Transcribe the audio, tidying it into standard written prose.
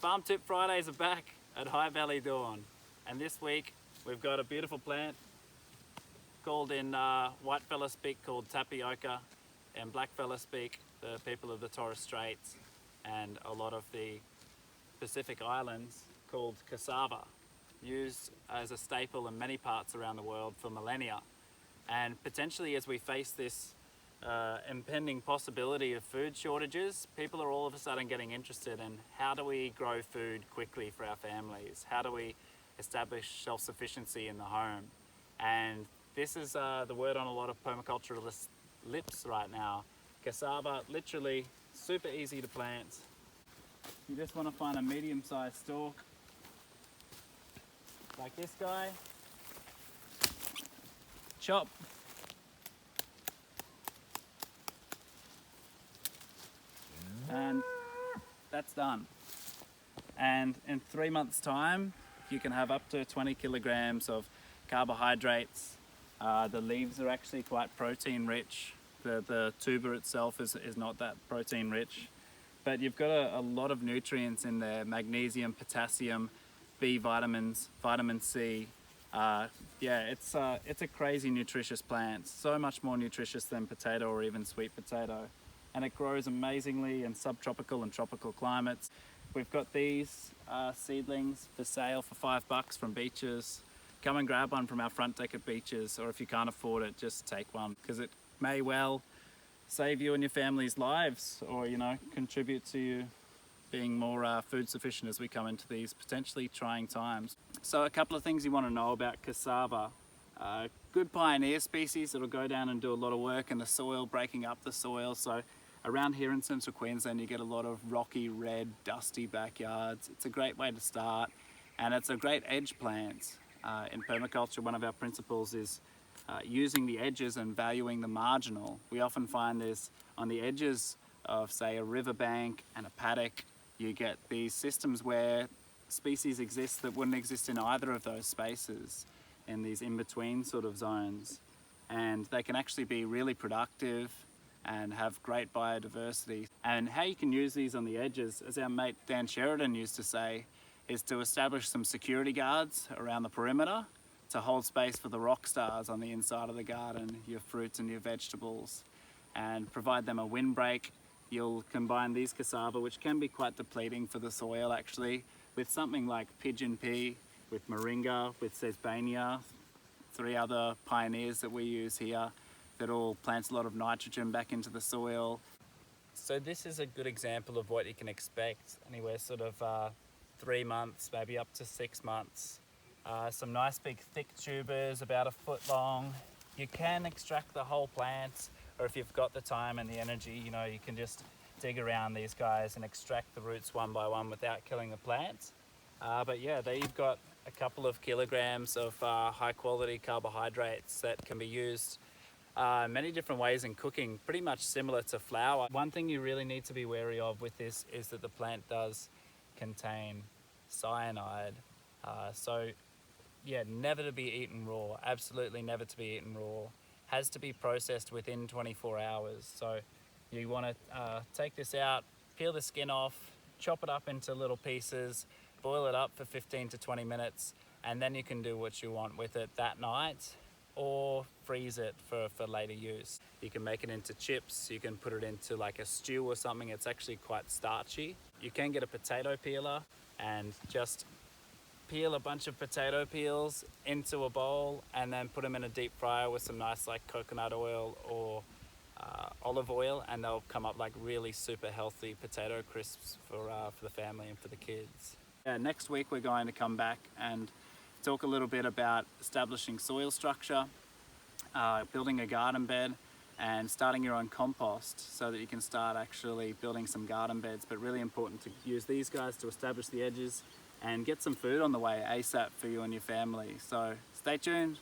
Farm Tip Fridays are back at High Valley Dawn, and this week we've got a beautiful plant called in whitefella speak called tapioca, and blackfella speak the people of the Torres Straits and a lot of the Pacific Islands called cassava, used as a staple in many parts around the world for millennia. And potentially, as we face this impending possibility of food shortages, people are all of a sudden getting interested in how do we grow food quickly for our families? How do we establish self-sufficiency in the home? And this is the word on a lot of permaculturalists' lips right now. Cassava, literally super easy to plant. You just want to find a medium-sized stalk like this guy. Chop. And that's done. And in 3 months' time, you can have up to 20 kilograms of carbohydrates. The leaves are actually quite protein rich. The tuber itself is not that protein rich. But you've got a lot of nutrients in there: magnesium, potassium, B vitamins, vitamin C. It's a crazy nutritious plant. So much more nutritious than potato or even sweet potato. And it grows amazingly in subtropical and tropical climates. We've got these seedlings for sale for $5 from Beaches. Come and grab one from our front deck at Beaches, or if you can't afford it, just take one, because it may well save you and your family's lives, or contribute to you being more food sufficient as we come into these potentially trying times. So a couple of things you want to know about cassava. Good pioneer species that'll go down and do a lot of work in the soil, breaking up the soil. So around here in central Queensland, you get a lot of rocky, red, dusty backyards. It's a great way to start, and it's a great edge plant. In permaculture, one of our principles is using the edges and valuing the marginal. We often find this on the edges of, say, a riverbank and a paddock. You get these systems where species exist that wouldn't exist in either of those spaces, in these in-between sort of zones. And they can actually be really productive and have great biodiversity. And how you can use these on the edges, as our mate Dan Sheridan used to say, is to establish some security guards around the perimeter to hold space for the rock stars on the inside of the garden, your fruits and your vegetables, and provide them a windbreak. You'll combine these cassava, which can be quite depleting for the soil actually, with something like pigeon pea, with moringa, with sesbania, 3 other pioneers that we use here that all plants a lot of nitrogen back into the soil. So this is a good example of what you can expect, anywhere sort of 3 months, maybe up to 6 months. Some nice big thick tubers, about 1 foot long. You can extract the whole plant, or if you've got the time and the energy, you can just dig around these guys and extract the roots one by one without killing the plant. But yeah, there you've got a couple of kilograms of high quality carbohydrates that can be used many different ways in cooking, pretty much similar to flour. One thing you really need to be wary of with this is that the plant does contain cyanide. So yeah, never to be eaten raw, absolutely never to be eaten raw. Has to be processed within 24 hours. So you want to take this out, peel the skin off, chop it up into little pieces, boil it up for 15 to 20 minutes, and then you can do what you want with it that night, or freeze it for later use. You can make it into chips, you can put it into like a stew or something. It's actually quite starchy. You can get a potato peeler and just peel a bunch of potato peels into a bowl and then put them in a deep fryer with some nice like coconut oil or olive oil, and they'll come up like really super healthy potato crisps for the family and for the kids. Next week we're going to come back and talk a little bit about establishing soil structure, building a garden bed, and starting your own compost so that you can start actually building some garden beds. But really important to use these guys to establish the edges and get some food on the way ASAP for you and your family. So stay tuned.